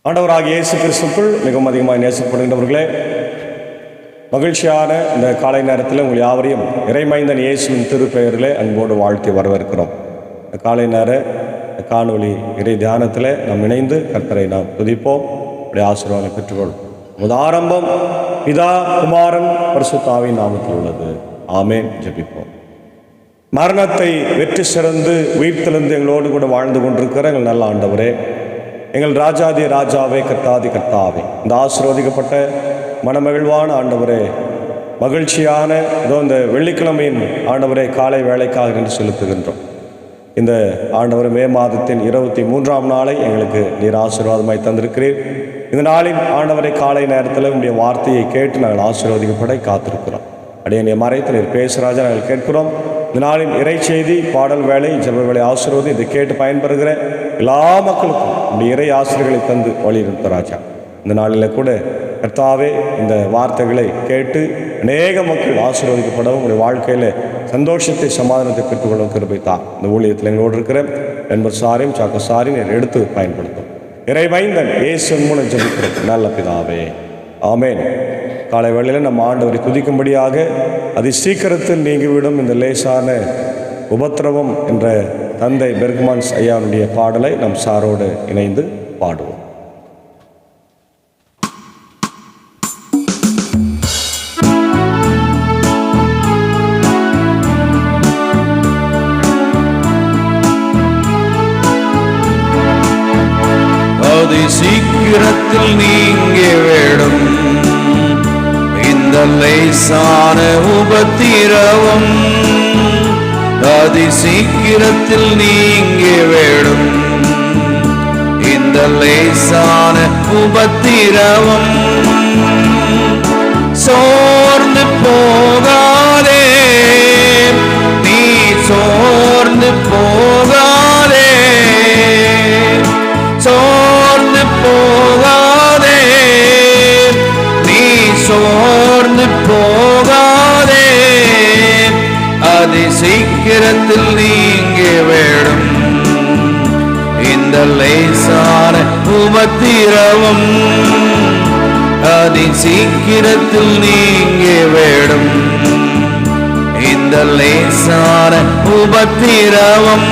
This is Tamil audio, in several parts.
ஆண்டவராகிய இயேசு கிறிஸ்துவுக்குள் மிகவும் அதிகமாக நேசப்படுகின்றவர்களே, மகிழ்ச்சியான இந்த காலை நேரத்தில் உங்கள் யாவரையும் இறைமைந்தன் இயேசுவின் திருப்பெயரிலே அன்போடு வாழ்த்தி வரவேற்கிறோம். இந்த காலை நேர காணொளி இறை தியானத்தில் நாம் இணைந்து கர்த்தரை நாம் துதிப்போம். அப்படி ஆசீர்வாதம் பெற்றுக்கொள்வோம். ஆரம்பம் பிதா குமாரன் பரிசுத்த ஆவியின் நாமத்தில் உள்ளது. ஆமேன். ஜெபிப்போம். மரணத்தை வெற்றி சிறந்து உயிர்த்தெழுந்து எங்களோடு கூட வாழ்ந்து கொண்டிருக்கிற எங்கள் நல்ல ஆண்டவரே, எங்கள் ராஜாதி ராஜாவே, கர்த்தாதி கர்த்தாவே, இந்த ஆசீர்வதிக்கப்பட்ட மனமகிழ்வான ஆண்டவரே, மகிழ்ச்சியான இந்த வெள்ளிக்கிழமையின் ஆண்டவரே காலை வேலைக்காக என்று செலுத்துகின்றோம். இந்த ஆண்டவர் மே மாதத்தின் 23ஆம் நாளை எங்களுக்கு நீர் ஆசீர்வாதமாய் தந்திருக்கிறீர். இந்த நாளின் ஆண்டவரை காலை நேரத்தில் உங்களுடைய வார்த்தையை கேட்டு நாங்கள் ஆசீர்வதிக்கப்பட காத்திருக்கிறோம். அடியனை மறைத்து நீர் பேசுகிறாஜா நாங்கள் கேட்கிறோம். இந்த நாளின் இறை செய்தி, பாடல் வேலை, ஜெப வேலை ஆசீர்வாதம் இதை கேட்டு பயன்பெறுகிற எல்லா மக்களுக்கும் உடைய இறை ஆசிரியர்களை தந்து வழியிருந்த ராஜா. இந்த நாளில் கூட கர்த்தாவே இந்த வார்த்தைகளை கேட்டு அநேக மக்கள் ஆசீர்வதிக்கப்படவும் உங்களுடைய வாழ்க்கையில் சந்தோஷத்தை சமாதானத்தை பெற்றுக்கொள்ளவும் கிருபை தான். இந்த ஊழியத்தில் எங்களோடு இருக்கிற நண்பர் சாரையும் சாக்க சாரையும் எடுத்து பயன்படுத்தும். இறைமைந்தன் இயேசு மூலம் ஜெபிக்கிறோம் நல்ல பிதாவே, ஆமேன். காலை வேளையில் நம்ம ஆண்டவரை துதிக்கும்படியாக அதி சீக்கிரத்தில் நீங்கிவிடும் இந்த லேசான உபத்திரவம் என்ற தந்தை பெர்க்மான்ஸ் ஐயாவுடைய பாடலை நம் சாரோடு இணைந்து பாடுவோம். அதி சீக்கிரத்தில் நீங்கி விடும் இந்த லேசான உபத்திரவம், அதி சீக்கிரத்தில் நீங்கி விடும் இந்த லேசான உபத்திரவம். சோர்ந்து போகாதே, நீ சோர்ந்து போகாதே, சோர்ந்து போகாதே, நீ சோர்ந்து போகாதே, அதி சீக்கிரத்தில் நீங்கி விடும் இந்த லேசான உபத்திரவம், அதி சீக்கிரத்தில் நீங்கி விடும் இந்த லேசான உபத்திரவம்.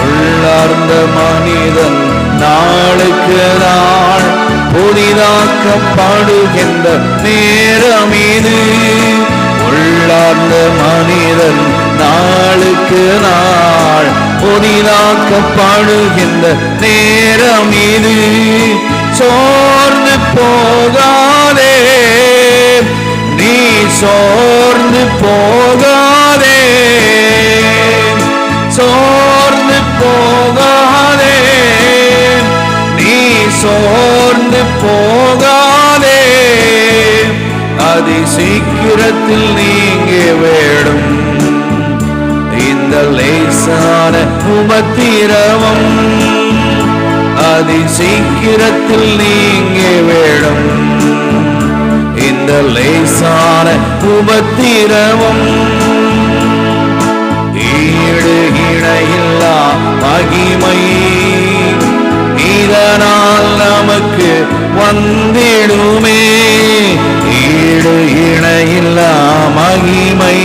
உள்ளார்ந்த மனிதன் நாளுக்கு நாள் புதிதாக்கப்படுகின்ற நேரம் இது. உள்ளார்ந்த மனிதன் நாளுக்கு நாள் புதிதாக்கப்படுகின்ற நேரம் இது. சோர்ந்து போகாதே, நீ சோர்ந்து போகாதே, சோர்ந்து போகாதே, நீ சோர்ந்து போகாதே, அதி சீக்கிரத்தில் நீங்கி விடும் இந்த லேசான உபத்திரவம், அதி சீக்கிரத்தில் நீங்கி விடும் இந்த லேசான உபத்திரவம். ஈடு இணையில்லா மகிமை இதனால் நமக்கு வந்திடுமே, ஈடு இணையில்லா மகிமை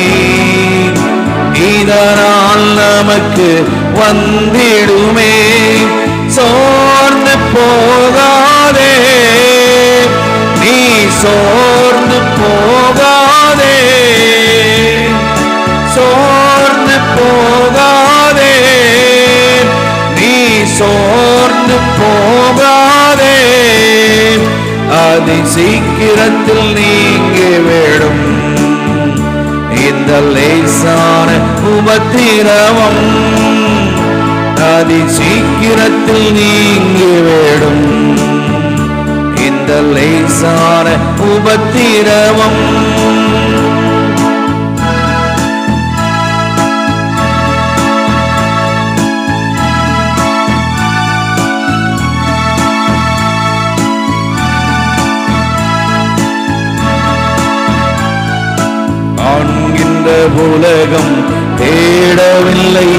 இதனால் நமக்கு வந்திடுமே. சோர்ந்து போகாதே, நீ சோர்ந்து போகாதே, சோர்ந்து போகாதே, நீ சோர்ந்து போகாதே, அதி சீக்கிரத்தில் நீங்கி விடும் இந்த லேசான உபத்திரவம், அதி சீக்கிரத்தில் நீங்கி விடும் இந்த லேசான உபத்திரவம். உலகம் தேடவில்லை,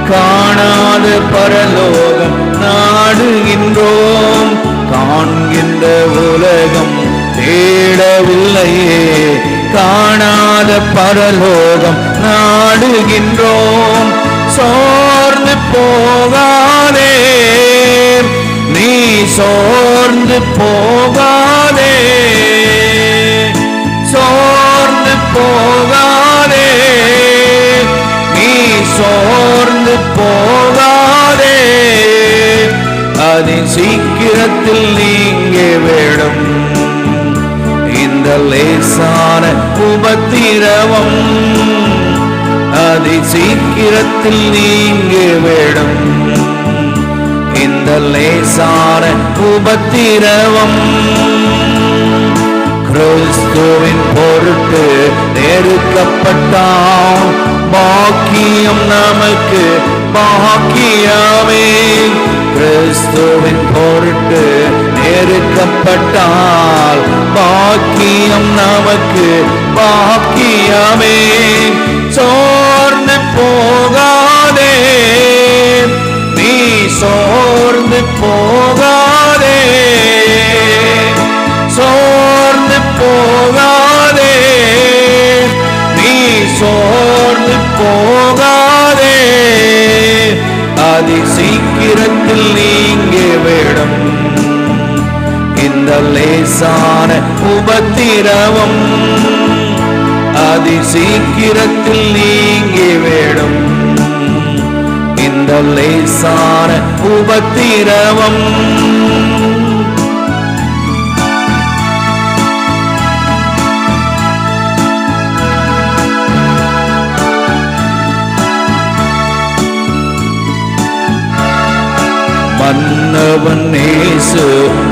காணாத பரலோகம் நாடுகின்றோம். காண்கின்ற உலகம் தேடவில்லையே, காணாத பரலோகம் நாடுகின்றோம். சோர்ந்து போகாதே, நீ சோர்ந்து போகாதே, சோர்ந்து போகாதே, நீ சோர்ந்து போகாதே. அதி சீக்கிரத்தில் நீங்கிவிடும் இந்த லேசான உபத்திரவம், அதி சீக்கிரத்தில் நீங்கிவிடும் இந்த லேசான உபத்திரவம். கிறிஸ்துவின் பொருட்டு நெருக்கப்பட்டான், பாக்கியம் நமக்கு பாக்கியமே. கிறிஸ்துவின் பொருட்டு நெருக்கப்பட்டால் பாக்கியம் நமக்கு பாக்கியமே. சோர்ந்து போகாதே, நீ சோர்ந்து போகாதே, சோர்ந்து போகாதே, நீ சோர்ந்து போகாதே. அதி சீக்கிரத்தில் நீங்கிவிடும் இந்த லேசான உபத்திரவம், அதி சீக்கிரத்தில் நீங்கிவிடும் இந்த லேசான உபத்திரவம். மன்னவன் இயேசு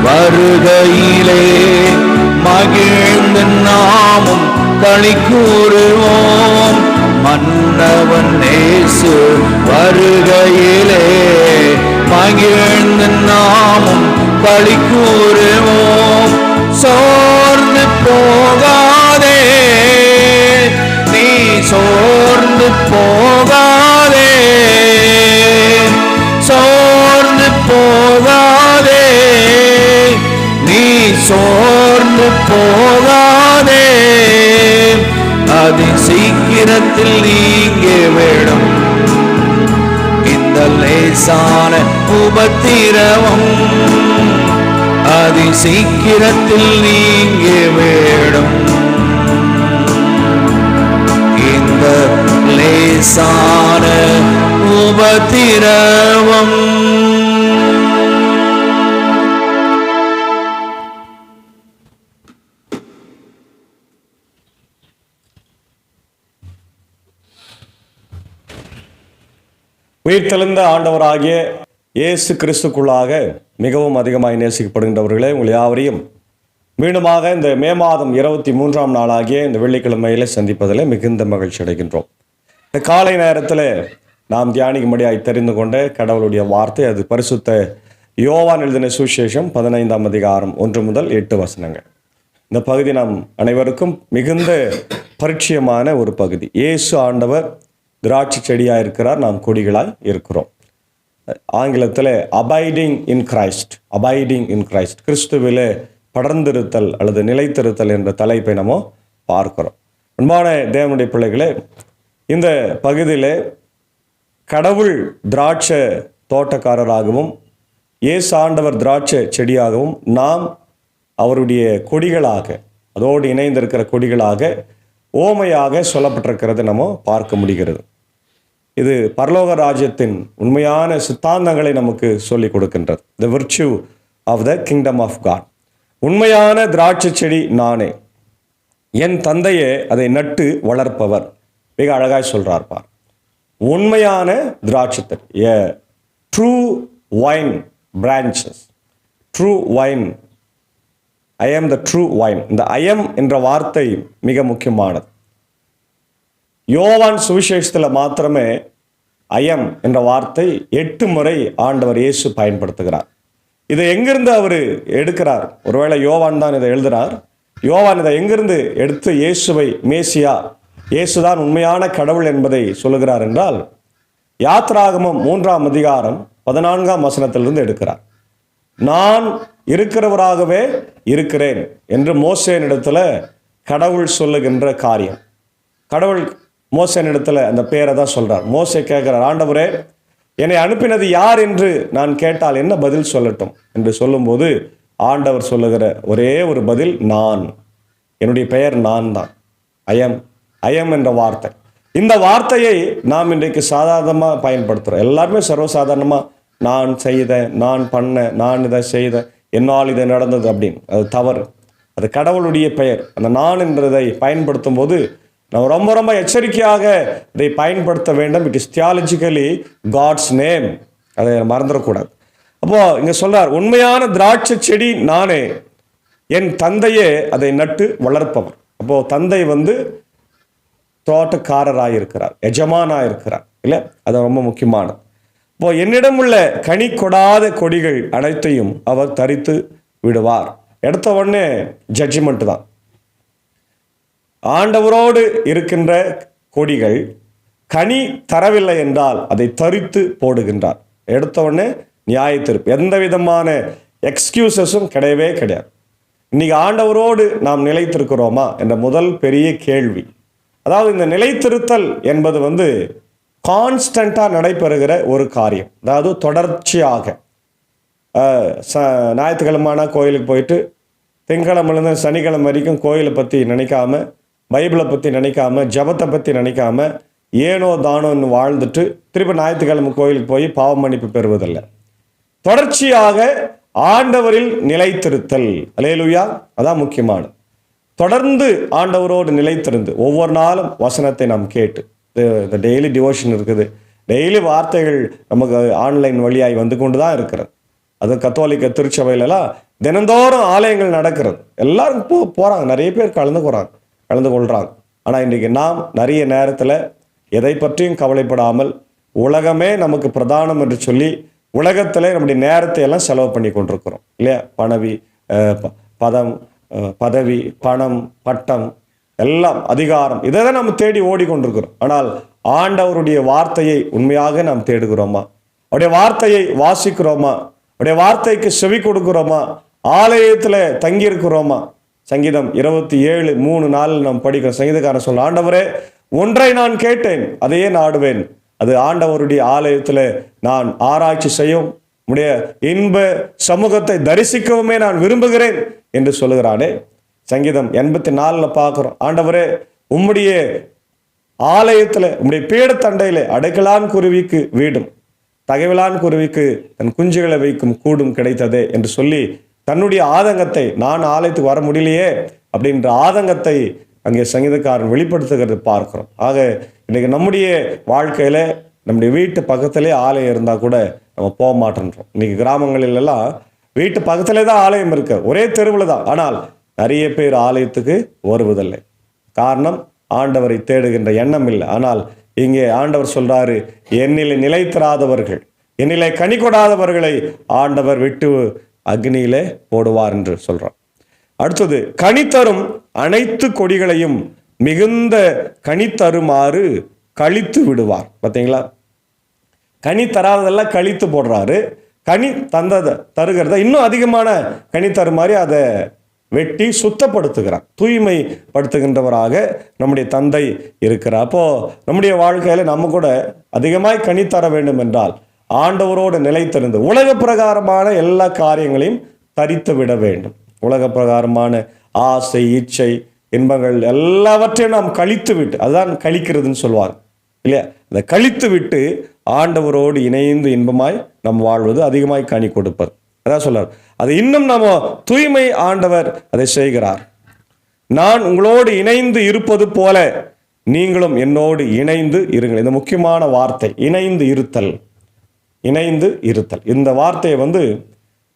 வருகையிலே மகிழ்ந்து நாமும் களி கூறுவோம். மன்னவன் இயேசு வருகையிலே மகிழ்ந்து நாமும் களி கூறுவோம். சோர்ந்து போகாதே, நீ சோர்ந்து போகாதே, சோர்ந்து போகாதே, நீ சோர்ந்து போகாதே. அதி சீக்கிரத்தில் நீங்கிவிடும் இந்த லேசான உபத்திரவம், அதி சீக்கிரத்தில் நீங்கிவிடும் இந்த லேசான உபத்திரவம். உயிர்த்தெழுந்த ஆண்டவராகிய இயேசு கிறிஸ்துக்குள்ளாக மிகவும் அதிகமாய் நேசிக்கப்படுகின்றவர்களே, உங்கள் யாவரையும் மீண்டுமாக இந்த மே மாதம் 23ஆம் நாளாகிய இந்த வெள்ளிக்கிழமையில சந்திப்பதில் மிகுந்த மகிழ்ச்சி அடைகின்றோம். இந்த காலை நேரத்தில் நாம் தியானிக்கும்படியாய் தெரிந்து கொண்ட கடவுளுடைய வார்த்தை, அது பரிசுத்த யோவான் எழுதின சுவிசேஷம் 15ஆம் அதிகாரம் 1 முதல் 8 வசனங்கள். இந்த பகுதி நாம் அனைவருக்கும் மிகுந்த பரிச்சயமான ஒரு பகுதி. இயேசு ஆண்டவர் திராட்சை செடியாக இருக்கிறார், நாம் கொடிகளாய் இருக்கிறோம். ஆங்கிலத்தில் abiding in Christ, abiding in Christ, கிறிஸ்துவிலே படர்ந்திருத்தல் அல்லது நிலைத்திருத்தல் என்ற தலைப்பை நம்ம பார்க்கிறோம். அன்பான தேவனுடைய பிள்ளைகளே, இந்த பகுதியில் கடவுள் திராட்சை தோட்டக்காரராகவும் இயேசு ஆண்டவர் திராட்சை செடியாகவும் நாம் அவருடைய கொடிகளாக, அதோடு இணைந்திருக்கிற கொடிகளாக ஓமையாக சொல்லப்பட்டிருக்கிறத நம்ம பார்க்க முடிகிறது. இது பரலோக ராஜ்யத்தின் உண்மையான சித்தாந்தங்களை நமக்கு சொல்லிக் கொடுக்கின்றது. The virtue of the kingdom of God. உண்மையான திராட்சை செடி நானே, என் தந்தையே அதை நட்டு வளர்ப்பவர். மிக அழகாய் சொல்றார் பார். உண்மையான திராட்சை செடி, a true vine branches, true vine, I am the true wine. இந்த ஐ ஆம் என்ற வார்த்தை மிக முக்கியமானது. யோவான் சுவிசேஷத்தில் மாத்திரமே ஐ ஆம் என்ற வார்த்தை 8 முறை ஆண்டவர் இயேசு பயன்படுத்துகிறார். இதை எங்கிருந்து அவர் எடுக்கிறார்? ஒருவேளை யோவான் தான் இதை எழுதுகிறார். யோவான் இதை எங்கிருந்து எடுத்து இயேசுவை மேசியா இயேசுதான் உண்மையான கடவுள் என்பதை சொல்லுகிறார் என்றால் யாத்ராகமம் 3ஆம் அதிகாரம் 14ஆம் வசனத்திலிருந்து எடுக்கிறார். நான் இருக்கிறவராகவே இருக்கிறேன் என்று மோசேனிடத்தில் கடவுள் சொல்லுகின்ற காரியம். கடவுள் மோசேனிடத்தில் அந்த பேரை தான் சொல்றார். மோசே கேட்கிறார், ஆண்டவரே, என்னை அனுப்பினது யார் என்று நான் கேட்டால் என்ன பதில் சொல்லட்டும் என்று சொல்லும்போது ஆண்டவர் சொல்லுகிற ஒரே ஒரு பதில், நான். என்னுடைய பெயர் நான் தான். ஐயம் என்ற வார்த்தை. இந்த வார்த்தையை நாம் இன்றைக்கு சாதாரணமாக பயன்படுத்துகிறோம். எல்லாருமே சர்வசாதாரணமாக நான் செய்தேன், நான் பண்ணேன், நான் இதை செய்தேன், என்னால் இதை நடந்தது அப்படின்னு. அது தவறு. அது கடவுளுடைய பெயர். அந்த நான் என்றதை பயன்படுத்தும் போது நம்ம ரொம்ப ரொம்ப எச்சரிக்கையாக இதை பயன்படுத்த வேண்டும். It is theologically God's name. அதை மறந்துடக்கூடாது. அப்போ இங்க சொல்றார், உண்மையான திராட்சை செடி நானே, என் தந்தையே அதை நட்டு வளர்ப்பவர். அப்போ தந்தை தோட்டக்காரராக இருக்கிறார், எஜமானாக இருக்கிறார், இல்லை? அது ரொம்ப முக்கியமானது. இப்போ என்னிடம் உள்ள கனி கொடாத கொடிகள் அனைத்தையும் அவர் தரித்து விடுவார். எடுத்த உடனே ஜட்ஜ்மெண்ட் தான். ஆண்டவரோடு இருக்கின்ற கொடிகள் கனி தரவில்லை என்றால் அதை தரித்து போடுகின்றார். எடுத்த உடனே நியாய தீர்ப்பு. எந்த விதமான எக்ஸ்கியூசஸும் கிடையவே கிடையாது. இன்னைக்கு ஆண்டவரோடு நாம் நிலைத்திருக்கிறோமா என்ற முதல் பெரிய கேள்வி. அதாவது இந்த நிலைத்திருத்தல் என்பது கான்ஸ்டண்ட்டாக நடைபெறுகிற ஒரு காரியம். அதாவது தொடர்ச்சியாக ஞாயிற்றுக்கிழமான கோயிலுக்கு போயிட்டு திங்கக்கிழமையிலேருந்து சனிக்கிழமை வரைக்கும் கோயிலை பற்றி நினைக்காம, பைபிளை பற்றி நினைக்காம, ஜபத்தை பற்றி நினைக்காம, ஏனோ தானோன்னு வாழ்ந்துட்டு திருப்பி ஞாயிற்றுக்கிழமை கோயிலுக்கு போய் பாவ மன்னிப்பு பெறுவதில்லை. தொடர்ச்சியாக ஆண்டவரில் நிலைத்திருத்தல். அல்லேலூயா. அதான் முக்கியமானது. தொடர்ந்து ஆண்டவரோடு நிலைத்திருந்து ஒவ்வொரு நாளும் வசனத்தை நாம் கேட்டு, இந்த டெய்லி டிவோஷன் இருக்குது, டெய்லி வார்த்தைகள் நமக்கு ஆன்லைன் வழியாய் வந்து கொண்டு தான் இருக்கிறது. அது கத்தோலிக்க திருச்சபையிலலாம் தினந்தோறும் ஆலயங்கள் நடக்கிறது. எல்லாரும் போகிறாங்க, நிறைய பேர் கலந்து கொள்கிறாங்க. ஆனால் இன்றைக்கி நாம் நிறைய நேரத்தில் எதை பற்றியும் கவலைப்படாமல் உலகமே நமக்கு பிரதானம் என்று சொல்லி உலகத்தில் நம்முடைய நேரத்தை எல்லாம் செலவு பண்ணி கொண்டிருக்கிறோம், இல்லையா? பதவி, பணம், பட்டம், எல்லாம் அதிகாரம், இதை தான் நம்ம தேடி ஓடிக்கொண்டிருக்கிறோம். ஆனால் ஆண்டவருடைய வார்த்தையை உண்மையாக நாம் தேடுகிறோமா? அவருடைய வார்த்தையை வாசிக்கிறோமா? அவருடைய வார்த்தைக்கு செவி கொடுக்கிறோமா? ஆலயத்தில் தங்கியிருக்கிறோமா? சங்கீதம் 27:3-4 நாம் படிக்கிறோம். சங்கீதக்காரன் சொல்ல, ஆண்டவரே, ஒன்றை நான் கேட்டேன், அதையே நாடுவேன், அது ஆண்டவருடைய ஆலயத்தில் நான் ஆராய்ச்சி செய்யும், உடைய இன்ப சமூகத்தை தரிசிக்கவுமே நான் விரும்புகிறேன் என்று சொல்லுகிறானே. சங்கீதம் 84 பார்க்கிறோம், ஆண்டவரே, உம்முடைய ஆலயத்தில், உம்முடைய பீடத்தண்டையில் அடைக்கலான் குருவிக்கு வீடும், தகவலான் குருவிக்கு தன் குஞ்சுகளை வைக்கும் கூடும் கிடைத்ததே என்று சொல்லி தன்னுடைய ஆதங்கத்தை, நான் ஆலயத்துக்கு வர முடியலையே அப்படின்ற ஆதங்கத்தை அங்கே சங்கீதக்காரன் வெளிப்படுத்துகிறது பார்க்கிறோம். ஆக இன்னைக்கு நம்முடைய வாழ்க்கையில் நம்முடைய வீட்டு பக்கத்திலே ஆலயம் இருந்தால் கூட நம்ம போக மாட்டேன்றோம். இன்னைக்கு கிராமங்களிலெல்லாம் வீட்டு பக்கத்திலே தான் ஆலயம் இருக்கு, ஒரே தெருவில் தான். ஆனால் நிறைய பேர் ஆலயத்துக்கு வருவதில்லை. காரணம், ஆண்டவரை தேடுகின்ற எண்ணம் இல்லை. ஆனால் இங்கே ஆண்டவர் சொல்றாரு, என்னிலே நிலைத்திராதவர்கள், என்னிலே கனி கொடாதவர்களை ஆண்டவர் விட்டு அக்னியிலே போடுவார் என்று சொல்றார். அடுத்தது, கனித்தரும் அனைத்து கொடிகளையும் மிகுந்த கனி தருமாறு கழித்து விடுவார். பார்த்தீங்களா? கனி தராததெல்லாம் கழித்து போடுறாரு. கனி தருகிறத இன்னும் அதிகமான கனி தருமாறு அதை வெட்டி சுத்தப்படுத்துகிறார், தூய்மைப்படுத்துகின்றவராக நம்முடைய தந்தை இருக்கிறார். அப்போ நம்முடைய வாழ்க்கையில நம்ம கூட அதிகமாய் கனி தர வேண்டும் என்றால் ஆண்டவரோடு நிலைத்திருந்து உலக பிரகாரமான எல்லா காரியங்களையும் தரித்து விட வேண்டும். உலக பிரகாரமான ஆசை, இச்சை, இன்பங்கள் எல்லாவற்றையும் நாம் கழித்து விட்டு, அதுதான் கழிக்கிறதுன்னு சொல்லுவாங்க இல்லையா? அதை கழித்து விட்டு ஆண்டவரோடு இணைந்து இன்பமாய் நம் வாழ்வது அதிகமாய் கனி கொடுப்பது. அதான் சொல்றார், அது இன்னும் நம்ம தூய்மை ஆண்டவர் அதை செய்கிறார். நான் உங்களோடு இணைந்து இருப்பது போல நீங்களும் என்னோடு இணைந்து இருங்கள். இந்த முக்கியமான வார்த்தை, இணைந்து இருத்தல். இணைந்து இருத்தல், இந்த வார்த்தையை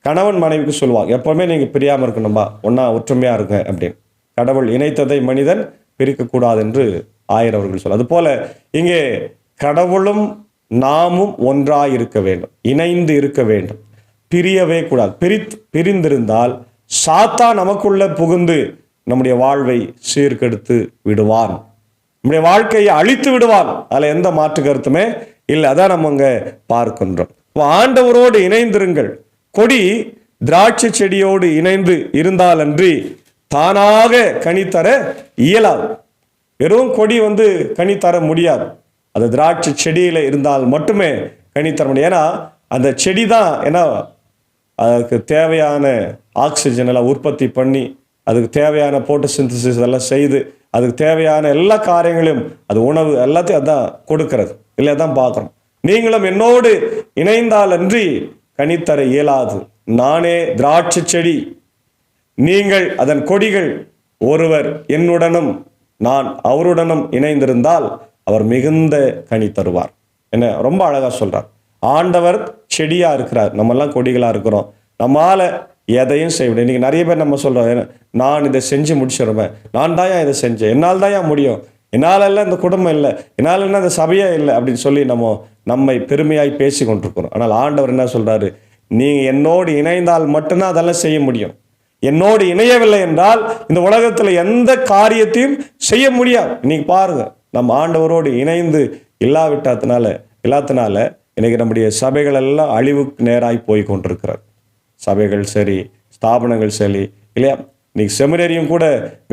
கணவன் மனைவிக்கு சொல்லுவாங்க. எப்பவுமே நீங்க பிரியாம இருக்கணும்பா, ஒன்னா ஒற்றுமையா இருங்க அப்படின்னு. கடவுள் இணைத்ததை மனிதன் பிரிக்கக்கூடாது என்று ஆயர் அவர்கள் சொல்ல. அது போல இங்கே கடவுளும் நாமும் ஒன்றாய் இருக்க வேண்டும், இணைந்து இருக்க வேண்டும், பிரியவே கூடாது. பிரிந்திருந்தால் சாத்தான் நமக்குள்ள புகுந்து நம்முடைய வாழ்வை சீர்கெடுத்து விடுவான். நம்முடைய வாழ்க்கையை அழித்து விடுவான். அதில் எந்த மாற்று கருத்துமே இல்லை. அதான் நம்ம அங்க பார்க்கின்றோம். ஆண்டவரோடு இணைந்திருங்கள். கொடி திராட்சை செடியோடு இணைந்து இருந்தாலன்றி தானாக கனி தர இயலாது. வெறும் கொடி கனி தர முடியாது. அது திராட்சை செடியில இருந்தால் மட்டுமே கனி தர முடியும். ஏன்னா அந்த செடி தான் அதுக்கு தேவையான ஆக்சிஜன் எல்லாம் உற்பத்தி பண்ணி, அதுக்கு தேவையான போட்டோசிந்தசிஸ் எல்லாம் செய்து, அதுக்கு தேவையான எல்லா காரியங்களையும், அது உணவு எல்லாத்தையும் அதான் கொடுக்கிறது. இல்லை தான் பார்க்குறோம். நீங்களும் என்னோடு இணைந்தால் அன்றி கனித்தர இயலாது. நானே திராட்சை செடி, நீங்கள் அதன் கொடிகள். ஒருவர் என்னுடனும் நான் அவருடனும் இணைந்திருந்தால் அவர் மிகுந்த கனி தருவார். என்ன ரொம்ப அழகா சொல்றார். ஆண்டவர் செடியா இருக்கிறார், நம்ம எல்லாம் கொடிகளா இருக்கிறோம். நம்மால எதையும் செய்ய முடியும். இன்னைக்கு நிறைய பேர் நம்ம சொல்றோம், நான் இதை செஞ்சு முடிச்சிடுவேன், நான் தான் இதை செஞ்சேன், என்னால் தான் முடியும், என்னால் எல்லாம் இந்த குடும்பம் இல்லை, என்னால் என்ன இந்த சபையே இல்லை அப்படின்னு சொல்லி நம்மை பெருமையாய் பேசி கொண்டிருக்கிறோம். ஆனால் ஆண்டவர் என்ன சொல்றாரு? நீங்க என்னோடு இணைந்தால் மட்டும்தான் அதெல்லாம் செய்ய முடியும். என்னோடு இணையவில்லை என்றால் இந்த உலகத்துல எந்த காரியத்தையும் செய்ய முடியாது. இன்னைக்கு பாருங்க, நம்ம ஆண்டவரோடு இணைந்து இல்லாதனால இன்னைக்கு நம்முடைய சபைகள் எல்லாம் அழிவுக்கு நேராய் போய் கொண்டிருக்கிறது. சபைகள் சரி, ஸ்தாபனங்கள் சரி, இல்லையா? இன்னைக்கு செமினரியும் கூட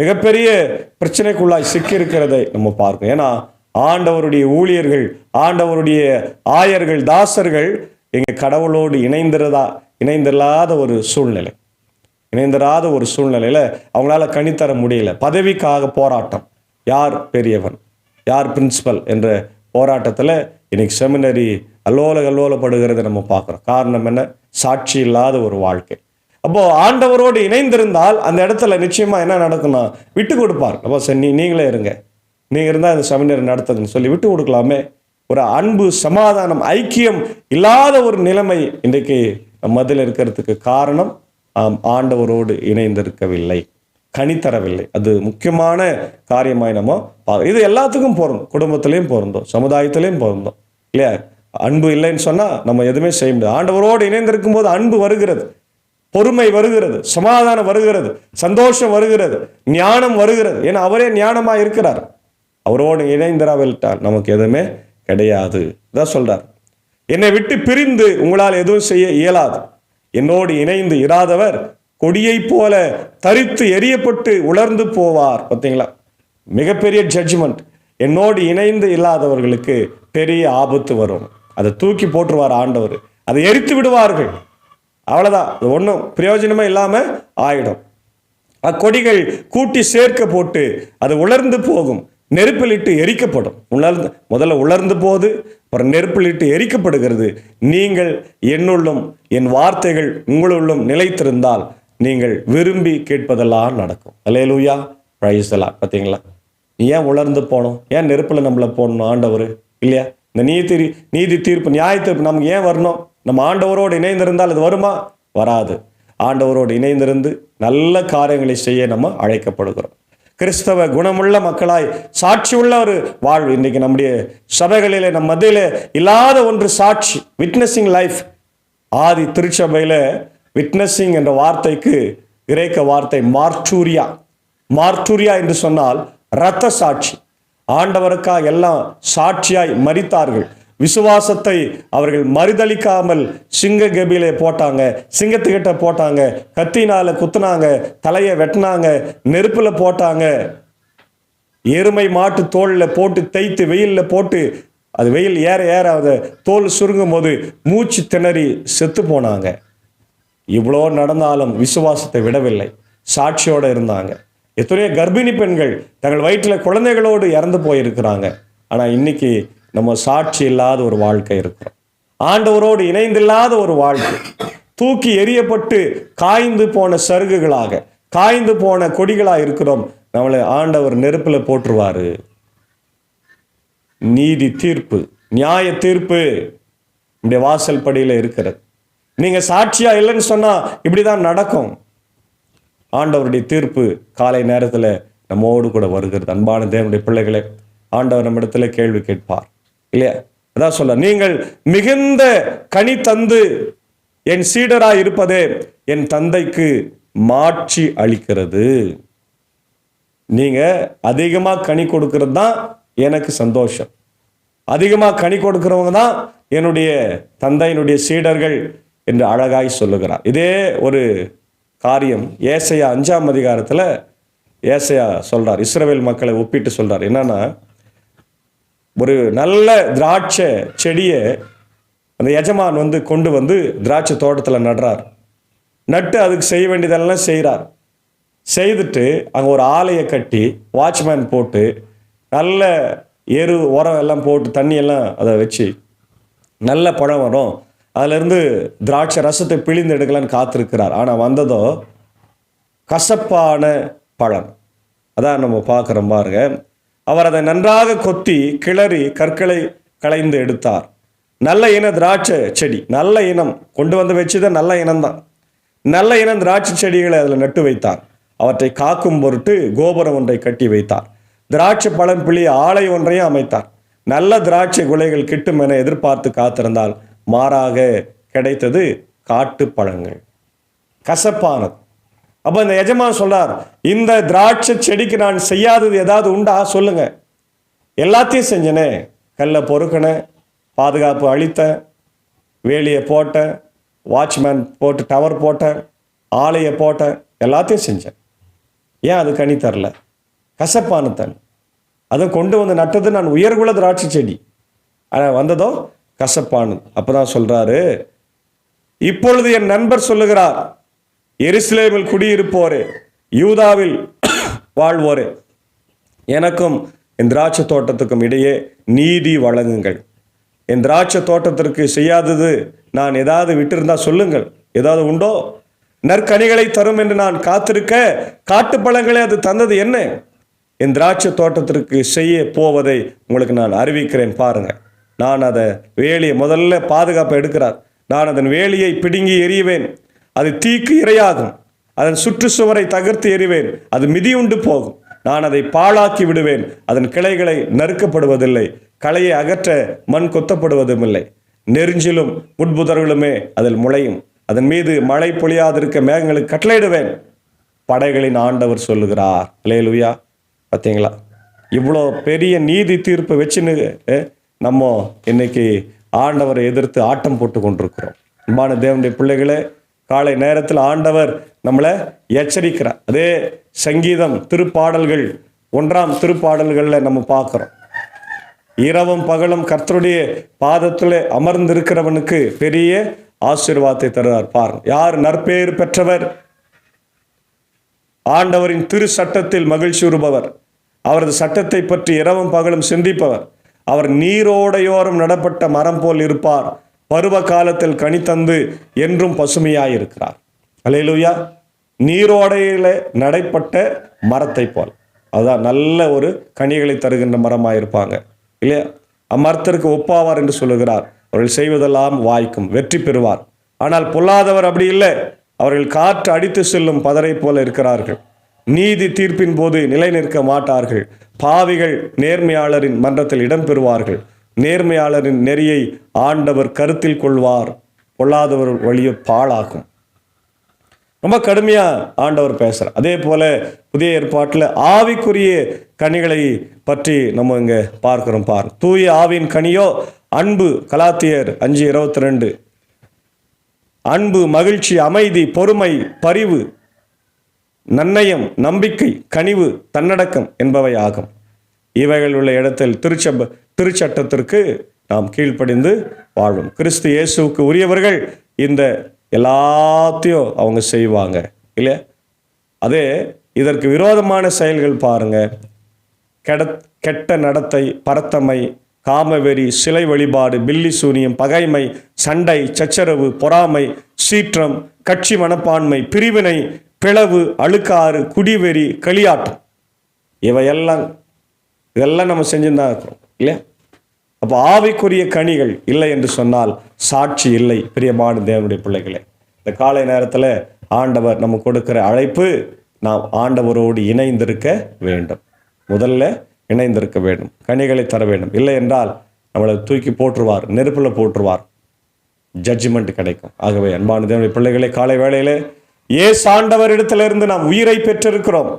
மிகப்பெரிய பிரச்சனைக்குள்ளாய் சிக்கி இருக்கிறதை நம்ம பார்க்கணும். ஏன்னா ஆண்டவருடைய ஊழியர்கள், ஆண்டவருடைய ஆயர்கள், தாசர்கள் எங்க கடவுளோடு இணைந்தில்லாத ஒரு சூழ்நிலை, இணைந்திராத ஒரு சூழ்நிலையில அவங்களால கனித்தர முடியல. பதவிக்காக போராட்டம், யார் பெரியவன், யார் பிரின்சிபல் என்ற போராட்டத்தில் இன்னைக்கு செமினரி அல்லோலப்படுகிறத நம்ம பார்க்குறோம். காரணம் என்ன? சாட்சி இல்லாத ஒரு வாழ்க்கை. அப்போ ஆண்டவரோடு இணைந்திருந்தால் அந்த இடத்துல நிச்சயமா என்ன நடக்கும்னா விட்டு கொடுப்பார். அப்போ சரி, நீங்களே இருங்க, நீங்க இருந்தால் இந்த செமினரி நடத்துதுன்னு சொல்லி விட்டு கொடுக்கலாமே. ஒரு அன்பு, சமாதானம், ஐக்கியம் இல்லாத ஒரு நிலைமை இன்றைக்கு மத்தியில் இருக்கிறதுக்கு காரணம் ஆண்டவரோடு இணைந்திருக்கவில்லை, கனித்தரவில்லை. அது முக்கியமான காரியமாய் நம்ம இது எல்லாத்துக்கும் பொருந்தும். குடும்பத்திலையும் பொருந்தோம், சமுதாயத்திலையும் பொருந்தோம், இல்லையா? அன்பு இல்லைன்னு சொன்னா நம்ம எதுவுமே செய்ய முடியாது. ஆண்டவரோடு இணைந்திருக்கும் போது அன்பு வருகிறது, பொறுமை வருகிறது, சமாதானம் வருகிறது, சந்தோஷம் வருகிறது, ஞானம் வருகிறது. ஏன்னா அவரே ஞானமா இருக்கிறார். அவரோடு இணைந்திராவிட்டால் நமக்கு எதுவுமே கிடையாது. இதான் சொல்றார், என்னை விட்டு பிரிந்து உங்களால் எதுவும் செய்ய இயலாது. என்னோடு இணைந்து இராதவர் கொடியை போல தரித்து எரியப்பட்டு உலர்ந்து போவார். பார்த்தீங்களா? மிகப்பெரிய ஜட்ஜ்மெண்ட். என்னோடு இணைந்து இல்லாதவர்களுக்கு பெரிய ஆபத்து வரும். அதை தூக்கி போட்டுருவார் ஆண்டவர், அதை எரித்து விடுவார்கள். அவ்வளவுதான், அது ஒன்றும் பிரயோஜனமே இல்லாம ஆயிடும். அக்கொடிகள் கூட்டி சேர்க்க போட்டு அது உலர்ந்து போகும், நெருப்பிலிட்டு எரிக்கப்படும். முதல்ல உலர்ந்து போது, அப்புறம் நெருப்பிலிட்டு எரிக்கப்படுகிறது. நீங்கள் என்னுள்ளும் என் வார்த்தைகள் உங்களுள்ளும் நிலைத்திருந்தால் நீங்கள் விரும்பி கேட்பதெல்லாம் நடக்கும். அல்லேலூயா, பிரைஸ் தி லார்ட். பார்த்தீங்களா? ஏன் உலர்ந்து போனோம்? ஏன் நெருப்புல நம்மளை போடணும் ஆண்டவர்? இல்லையா? இந்த நீதி தீர்ப்பு, நியாய தீர்ப்பு நமக்கு ஏன் வரணும்? நம்ம ஆண்டவரோடு இணைந்திருந்தால் அது வருமா? வராது. ஆண்டவரோடு இணைந்திருந்து நல்ல காரியங்களை செய்ய நம்ம அழைக்கப்படுகிறோம். கிறிஸ்தவ குணமுள்ள மக்களாய் சாட்சி உள்ள ஒரு வாழ்வு இன்றைக்கு நம்முடைய சபைகளிலே, நம் மத்தியில இல்லாத ஒன்று சாட்சி, விட்னஸிங் லைஃப். ஆதி திருச்சபையில விட்னஸிங் என்ற வார்த்தைக்கு கிரேக்க வார்த்தை மார்டூரியா. மார்டூரியா என்று சொன்னால் இரத்த சாட்சி. ஆண்டவருக்காக எல்லாம் சாட்சியாய் மரித்தார்கள். விசுவாசத்தை அவர்கள் மறுதளிக்காமல் சிங்க கபிலே போட்டாங்க, சிங்கத்துக்கிட்ட போட்டாங்க, கத்தினால குத்துனாங்க, தலையை வெட்டினாங்க, நெருப்புல போட்டாங்க, எருமை மாட்டு தோல்ல போட்டு தேய்த்து வெயில்ல போட்டு, அது வெயில் ஏற ஏற அதை தோல் சுருங்கும் போது மூச்சு திணறி செத்து போனாங்க. இவ்வளோ நடந்தாலும் விசுவாசத்தை விடவில்லை, சாட்சியோட இருந்தாங்க. எத்தனையோ கர்ப்பிணி பெண்கள் தங்கள் வயிற்றில் குழந்தைகளோடு இறந்து போயிருக்கிறாங்க. ஆனால் இன்னைக்கு நம்ம சாட்சி இல்லாத ஒரு வாழ்க்கை இருக்கிறோம். ஆண்டவரோடு இணைந்தில்லாத ஒரு வாழ்க்கை, தூக்கி எரியப்பட்டு காய்ந்து போன சருகுகளாக, காய்ந்து போன கொடிகளாக இருக்கிறோம். நம்மளை ஆண்டவர் நெருப்புல போட்டுருவாரு. நீதி தீர்ப்பு, நியாய தீர்ப்பு நம்முடைய வாசல் படியில இருக்கிறது. நீங்க சாட்சியா இல்லைன்னு சொன்னா இப்படிதான் நடக்கும். ஆண்டவருடைய தீர்ப்பு காலை நேரத்துல நம்மோடு கூட வருகிறது. அன்பான தேவனுடைய பிள்ளைகளே, ஆண்டவர் நம்மிடத்துல கேள்வி கேட்பார், இல்லையா? அதான் சொல்ல, நீங்கள் மிகுந்த கனி தந்து என் சீடராய் இருப்பதே என் தந்தைக்கு மாட்சி அளிக்கிறது. நீங்க அதிகமா கனி கொடுக்கிறது தான் எனக்கு சந்தோஷம். அதிகமாக கனி கொடுக்கிறவங்க தான் என்னுடைய தந்தையினுடைய சீடர்கள் என்று அழகாய் சொல்லுகிறார். இதே ஒரு காரியம் ஏசாயா 5ஆம் அதிகாரத்தில் ஏசாயா சொல்றார். இஸ்ரவேல் மக்களை ஒப்பிட்டு சொல்றார். என்னன்னா, ஒரு நல்ல திராட்சை செடியை அந்த எஜமான் கொண்டு வந்து திராட்சை தோட்டத்தில் நடுறார். நட்டு அதுக்கு செய்ய வேண்டியதெல்லாம் செய்கிறார். செய்துட்டு அங்கே ஒரு ஆலையை கட்டி வாட்ச்மேன் போட்டு நல்ல எரு உரம் எல்லாம் போட்டு தண்ணியெல்லாம் அதை வச்சு நல்ல பழம் வரும், அதிலிருந்து திராட்சை ரசத்தை பிழிந்து எடுக்கலான்னு காத்திருக்கிறார். ஆனால் வந்ததோ கசப்பான பழம். அதான் நம்ம பார்க்குறோம் பாருங்க. அவர் அதை நன்றாக கொத்தி கிளறி கற்களை களைந்து எடுத்தார். நல்ல இன திராட்சை செடி, நல்ல இனம் கொண்டு வந்து வச்சுதான் நல்ல இனம்தான். நல்ல இனம் திராட்சை செடிகளை அதில் நட்டு வைத்தார். அவற்றை காக்கும் பொருட்டு கோபுரம் ஒன்றை கட்டி வைத்தார். திராட்சை பழம் பிழிய ஆலை ஒன்றையும் அமைத்தார். நல்ல திராட்சை குலைகள் கிட்டும் என எதிர்பார்த்து காத்திருந்தால் மாறாக கிடைத்தது காட்டு பழங்கள், கசப்பானது. அப்போ இந்த எஜமான் சொல்றார், இந்த திராட்சை செடிக்கு நான் செய்யாதது ஏதாவது உண்டா சொல்லுங்க. எல்லாத்தையும் செஞ்சனே, கல்லை பொறுக்கினேன், பாதுகாப்பு அளித்தேன், வேலியை போட்டேன், வாட்ச்மேன் போட்டு டவர் போட்டேன், ஆலையை போட்டேன், எல்லாத்தையும் செஞ்சேன். ஏன் அது கனி தரல? கசப்பான தன். அதை கொண்டு வந்து நட்டது நான் உயர்குல திராட்சை செடி, ஆனால் வந்ததோ கசப்பானது. அப்போதான் சொல்றாரு, இப்பொழுது என் நண்பர் சொல்லுகிறார், எருசலேமில் குடியிருப்போரே, யூதாவில் வாழ்வோரே, எனக்கும் என் திராட்சை தோட்டத்துக்கும் இடையே நீதி வழங்குங்கள். என் திராட்சை தோட்டத்திற்கு செய்யாதது நான் ஏதாவது விட்டிருந்தா சொல்லுங்கள். ஏதாவது உண்டோ? நற்கனிகளை தரும் என்று நான் காத்திருக்க காட்டுப்பழங்களை அது தந்தது என்ன? என் திராட்சை தோட்டத்திற்கு செய்ய போவதை உங்களுக்கு நான் அறிவிக்கிறேன் பாருங்க. நான் அதை வேலியை முதல்ல பாதுகாப்பு எடுக்கிறார். நான் அதன் வேலியை பிடுங்கி எறிவேன், அது தீக்கு இரையாகும். அதன் சுற்றுச்சுவரை தகர்த்து எறிவேன், அது மிதியுண்டு போகும். நான் அதை பாழாக்கி விடுவேன், அதன் கிளைகளை நறுக்கப்படுவதில்லை, களையை அகற்ற மண் கொத்தப்படுவதும் இல்லை. நெருஞ்சிலும் முட்புதர்களுமே அதில் முளையும், அதன் மீது மழை பொழியாதிருக்க மேகங்களுக்கு கட்டளையிடுவேன். படைகளின் ஆண்டவர் சொல்லுகிறார். அல்லேலூயா. பார்த்தீங்களா, இவ்வளோ பெரிய நீதி தீர்ப்பு வச்சுன்னு நம்ம இன்னைக்கு ஆண்டவரை எதிர்த்து ஆட்டம் போட்டு கொண்டிருக்கிறோம். அன்பான தேவனுடைய பிள்ளைகளே, காலை நேரத்தில் ஆண்டவர் நம்மளை எச்சரிக்கிறார். அதே சங்கீதம் திருப்பாடல்கள் 1ஆம் திருப்பாடல்களில் நம்ம பார்க்குறோம். இரவும் பகலும் கர்த்தருடைய பாதத்தில் அமர்ந்திருக்கிறவனுக்கு பெரிய ஆசீர்வாதத்தை தருவார். பாருங்க, யார் நற்பேறு பெற்றவர்? ஆண்டவரின் திரு சட்டத்தில் மகிழ்ச்சி உறுபவர், அவரது சட்டத்தை பற்றி இரவும் பகலும் சிந்திப்பவர். அவர் நீரோடையோரம் நடப்பட்ட மரம் போல் இருப்பார், பருவ காலத்தில் கனி தந்து என்றும் பசுமையாயிருக்கிறார். அல்லேலூயா. நீரோடையில நடைப்பட்ட மரத்தை போல், அதுதான் நல்ல ஒரு கனிகளை தருகின்ற மரமாயிருப்பாங்க இல்லையா? அம்மரத்திற்கு ஒப்பாவார் என்று சொல்லுகிறார். அவர்கள் செய்வதெல்லாம் வாய்க்கும், வெற்றி பெறுவார். ஆனால் பொல்லாதவர் அப்படி இல்லை, அவர்கள் காற்று அடித்து செல்லும் பதரை போல இருக்கிறார்கள். நீதி தீர்ப்பின் போது நிலை நிற்க மாட்டார்கள். பாவிகள் நேர்மையாளரின் மன்றத்தில் இடம் பெறுவார்கள். நேர்மையாளரின் நெறியை ஆண்டவர் கருத்தில் கொள்வார், பொல்லாதவர் வழியை பாழாக்கும். ரொம்ப கடுமையா ஆண்டவர் பேசுறார். அதே போல புதிய ஏற்பாட்டில் ஆவிக்குரிய கனிகளை பற்றி நம்ம இங்க பார்க்கிறோம். தூய ஆவியின் கனியோ அன்பு, கலாத்தியர் 5:22. அன்பு, மகிழ்ச்சி, அமைதி, பொறுமை, பரிவு, நன்னயம், நம்பிக்கை, கனிவு, தன்னடக்கம் என்பவை ஆகும். இவைகள் உள்ள இடத்தில் திருச்சட்டத்திற்கு நாம் கீழ்ப்படிந்து வாழும். கிறிஸ்து இயேசுவுக்கு உரியவர்கள் இந்த எல்லாத்தையும் அவங்க செய்வாங்க இல்லையா? அதே இதற்கு விரோதமான செயல்கள் பாருங்க, கெட்ட நடத்தை, பரத்தமை, காமவெறி, சிலை வழிபாடு, பில்லி சூனியம், பகைமை, சண்டை, சச்சரவு, பொறாமை, சீற்றம், கட்சி மனப்பான்மை, பிரிவினை, பிளவு, அழுக்காறு, குடிவெறி, களியாட்டம், இதெல்லாம் நம்ம செஞ்சுதான் இருக்கிறோம் இல்லையா? அப்போ ஆவிக்குரிய கனிகள் இல்லை என்று சொன்னால் சாட்சி இல்லை. பிரியமான தேவனுடைய பிள்ளைகளே, இந்த காலை நேரத்தில் ஆண்டவர் நம்ம கொடுக்கிற அழைப்பு, நாம் ஆண்டவரோடு இணைந்திருக்க வேண்டும். முதல்ல இணைந்திருக்க வேண்டும், கனிகளை தர வேண்டும். இல்லை என்றால் நம்மளை தூக்கி போட்டுருவார், நெருப்பில் போட்டுருவார், ஜட்ஜ்மெண்ட் கிடைக்கும். ஆகவே அன்பான தேவனுடைய பிள்ளைகளே, காலை வேளையிலே இயேசு ஆண்டவர் இடத்திலிருந்து நாம் உயிரை பெற்றிருக்கிறோம்.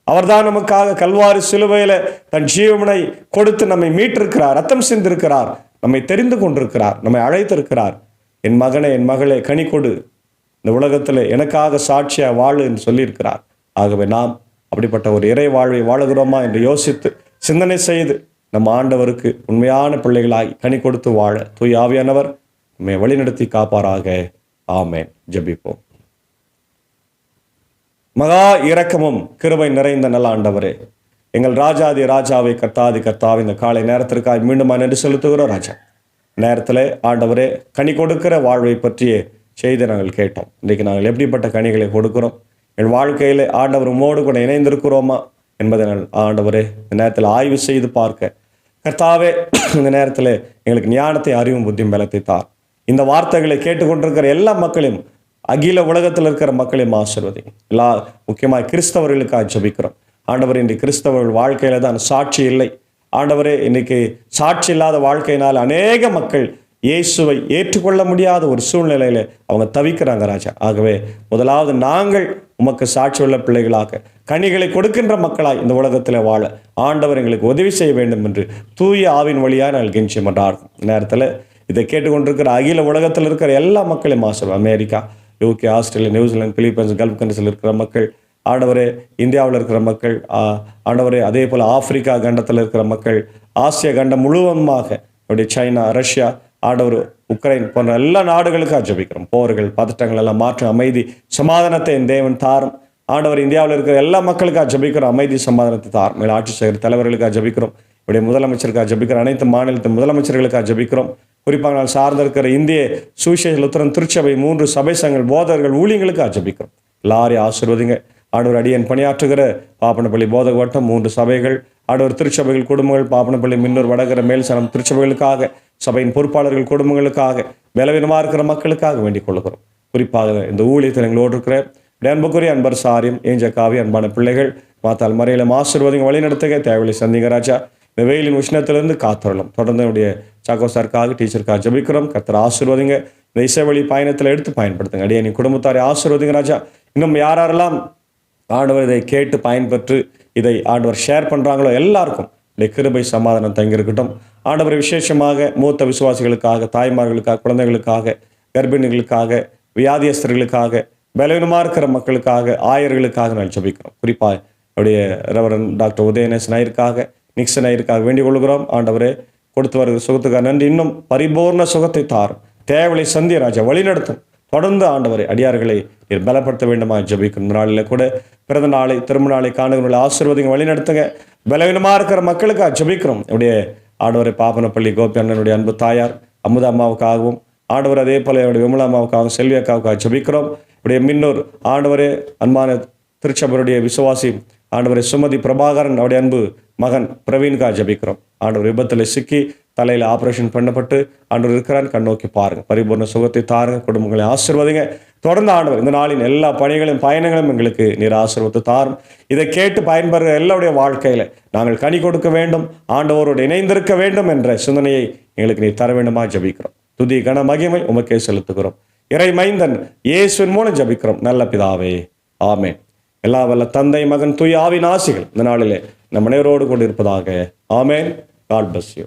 அவர்தான் நமக்காக கல்வாரி சிலுவையில தன் ஜீவனை கொடுத்து நம்மை மீட்டிருக்கிறார், ரத்தம் சிந்திருக்கிறார், நம்மை தெரிந்து கொண்டிருக்கிறார், நம்மை அழைத்திருக்கிறார். என் மகனே, என் மகளே, கனி கொடு, இந்த உலகத்தில் எனக்காக சாட்சியா வாழு என்று சொல்லியிருக்கிறார். ஆகவே நாம் அப்படிப்பட்ட ஒரு இறை வாழ்வை வாழுகிறோமா என்று யோசித்து சிந்தனை செய்து நம்ம ஆண்டவருக்கு உண்மையான பிள்ளைகளாகி கனி கொடுத்து வாழ தூய ஆவியானவர் நம்மை வழிநடத்தி காப்பாராக. ஆமென். ஜெபிப்போம். மகா இரக்கமும் கிருபை நிறைந்த நல்ல ஆண்டவரே, எங்கள் ராஜாதி ராஜாவை, கர்த்தாதி கர்த்தாவை, இந்த காலை நேரத்திற்காக மீண்டும் நன்றி செலுத்துகிறோம். ராஜா, நேரத்தில் ஆண்டவரே கனி கொடுக்கிற வாழ்வை பற்றிய செய்தி நாங்கள் கேட்டோம். இன்றைக்கு நாங்கள் எப்படிப்பட்ட கனிகளை கொடுக்கிறோம், என் வாழ்க்கையில் ஆண்டவர் உம்மோடு கூட இணைந்திருக்கிறோமா என்பதை நான் ஆண்டவரே இந்த நேரத்தில் ஆய்வு செய்து பார்க்க கர்த்தாவே, இந்த நேரத்தில் எங்களுக்கு ஞானத்தை, அறிவும், புத்தியும் பலத்தை தார். இந்த வார்த்தைகளை கேட்டுக்கொண்டிருக்கிற எல்லா மக்களையும், அகில உலகத்தில் இருக்கிற மக்களையும் ஆசீர்வதி. எல்லா முக்கியமாக கிறிஸ்தவர்களுக்காக ஜெபிக்கிறோம். ஆண்டவர், இன்றைக்கு கிறிஸ்தவர்கள் வாழ்க்கையில தான் சாட்சி இல்லை. ஆண்டவரே, இன்னைக்கு சாட்சி இல்லாத வாழ்க்கையினால் அநேக மக்கள் இயேசுவை ஏற்றுக்கொள்ள முடியாத ஒரு சூழ்நிலையில அவங்க தவிக்கிறாங்க ராஜா. ஆகவே முதலாவது நாங்கள் உமக்கு சாட்சி உள்ள பிள்ளைகளாக கனிகளை கொடுக்கின்ற மக்களாய் இந்த உலகத்தில் வாழ ஆண்டவர் எங்களுக்கு உதவி செய்ய வேண்டும் என்று தூய ஆவின் வழியாக நாங்கள் கெஞ்சி மன்றாடுறோம். நேரத்தில் இதை கேட்டுக்கொண்டிருக்கிற அகில உலகத்தில் இருக்கிற எல்லா மக்களையும் ஆசீர்வதியும். America, UK, Australia, New Zealand, Philippines, gulf கண்ட்ரீஸில் இருக்கிற மக்கள், ஆண்டவரே இந்தியாவில் இருக்கிற மக்கள், ஆண்டவரே அதே போல் ஆப்பிரிக்கா கண்டத்தில் இருக்கிற மக்கள், ஆசிய கண்டம் முழுவதுமாக அப்படி சைனா, ரஷ்யா, ஆண்டவர் உக்ரைன் போன்ற எல்லா நாடுகளுக்காக ஜெபிக்கிறோம். போர்கள், பதட்டங்கள் எல்லாம் மாற்றம், அமைதி, சமாதானத்தை என் தேவன் தாரும். ஆண்டவர் இந்தியாவில் இருக்கிற எல்லா மக்களுக்காக ஜெபிக்கிறோம், அமைதி சமாதானத்தை தாரும். மேல் ஆட்சி செய்கிற தலைவர்களுக்காக ஜெபிக்கிறோம். இப்படியே முதலமைச்சருக்காக ஜெபிக்கிறோம். அனைத்து மாநிலத்து முதலமைச்சர்களுக்காக ஜெபிக்கிறோம். குறிப்பாக நான் சார்ந்திருக்கிற இந்திய சுவிசேஷ லுத்தரன் திருச்சபை 3 சபை சங்கங்கள், போதகர்கள், ஊழியங்களுக்காக ஜெபிக்கிறோம். எல்லாரையும் ஆசீர்வதிங்க. ஆண்டவர் அடியன் பணியாற்றுகிற பாப்பனப்பள்ளி போதக வட்டம் 3 சபைகள், ஆண்டவர் திருச்சபைகள் குடும்பங்கள், பாப்பனப்பள்ளி, மின்னூர், வடகர, மேல்சனம் திருச்சபைகளுக்காக, சபையின் பொறுப்பாளர்கள் குடும்பங்களுக்காக, பலவீனமாக இருக்கிற மக்களுக்காக வேண்டிக் கொள்கிறோம். குறிப்பாக இந்த ஊழியத்தில் எங்களோடு இருக்கிற அன்புக்குரிய அன்பர் சாரியம், ஏஞ்சக்காவி, அன்பான பிள்ளைகள், மாத்தால் மறையிலும் ஆசீர்வாதங்க வழிநடத்துக தேவையை சந்திங்க ராஜா. இந்த வெயிலின் உஷ்ணத்திலிருந்து காத்துறலாம். தொடர்ந்து என்னுடைய சாக்கோ சார்க்காக, டீச்சருக்காக ஜெபிக்கிறோம். கர்த்தர் ஆசீர்வாதிங்க. இந்த இசைவழி பயணத்தில் எடுத்து பயன்படுத்துங்க. அடியே நீ குடும்பத்தாரை ஆசீர்வாதிங்க ராஜா. இன்னும் யாரெல்லாம் ஆண்டவர் இதை கேட்டு பயன்பெற்று இதை ஆண்டவர் ஷேர் பண்ணுறாங்களோ எல்லாருக்கும் இந்த கிருபை சமாதானம் தங்கியிருக்கட்டும். ஆண்டவர் விசேஷமாக மூத்த விசுவாசிகளுக்காக, தாய்மார்களுக்காக, குழந்தைகளுக்காக, கர்ப்பிணிகளுக்காக, வியாதியஸ்தர்களுக்காக, பலவீனமாக இருக்கிற மக்களுக்காக, ஆயர்களுக்காக நான் ஜெபிக்கிறோம். குறிப்பாக அவருடைய ரெவரன் டாக்டர் உதயநேசன் ஐயருக்காக, நிக்சன் ஐயருக்காக வேண்டிக் கொள்கிறோம். ஆண்டவரே கொடுத்து வருகிற சுகத்துக்காக நன்றி. இன்னும் பரிபூர்ண சுகத்தை தாரும். தேவலை சந்திய ராஜா வழிநடத்தும். தொடர்ந்து ஆண்டவரை அடியார்களை நீர் பலப்படுத்த வேண்டுமா ஜெபிக்கும். நாளில் கூட பிறந்த நாளை, திரும்ப நாளை காணுகிற ஆசீர்வாதங்க வழிநடத்துங்க. பலவீனமாக இருக்கிற மக்களுக்காக ஜெபிக்கிறோம். என்னுடைய ஆண்டவரை பாப்பனப்பள்ளி கோபி அண்ணனுடைய அன்பு தாயார் அமுதா அம்மாவுக்காகவும், ஆண்டவர் அதே போல என்னுடைய விமலா அம்மாவுக்காகவும், செல்வி அக்காவுக்காக ஜெபிக்கிறோம். இப்படியே மின்னூர் ஆண்டவரே அன்பான திருச்சபருடைய விசுவாசி ஆண்டவரை சுமதி பிரபாகரன் அவருடைய அன்பு மகன் பிரவீன்காக ஜெபிக்கிறோம். ஆண்டவர் விபத்தில் சிக்கி தலையில் ஆப்ரேஷன் பண்ணப்பட்டு ஆண்டவர் இருக்கிறான். கண்ணோக்கி பாருங்க. பரிபூர்ண சுகத்தை தாருங்க. குடும்பங்களை ஆசீர்வதிங்க. தொடர்ந்து ஆண்டவர் இந்த நாளின் எல்லா பணிகளும் பயணங்களும் எங்களுக்கு நீர் ஆசீர்வத்தை தாரும். இதை கேட்டு பயன்பெறுகிற எல்லாருடைய வாழ்க்கையில நாங்கள் கனி கொடுக்க வேண்டும், ஆண்டவரோடு இணைந்திருக்க வேண்டும் என்ற சிந்தனையை எங்களுக்கு நீர் தர வேண்டுமா ஜெபிக்கிறோம். துதி கன மகிமை உமக்கே செலுத்துகிறோம். இறை மைந்தன் இயேசுவின் மூலம் ஜெபிக்கிறோம் நல்ல பிதாவே, ஆமென். எல்லா வல்ல தந்தை, மகன், தூய ஆவியின் ஆசிகள் இந்த நாளிலே நம் அனைவரோடு கொண்டு இருப்பதாக. ஆமென். God bless you.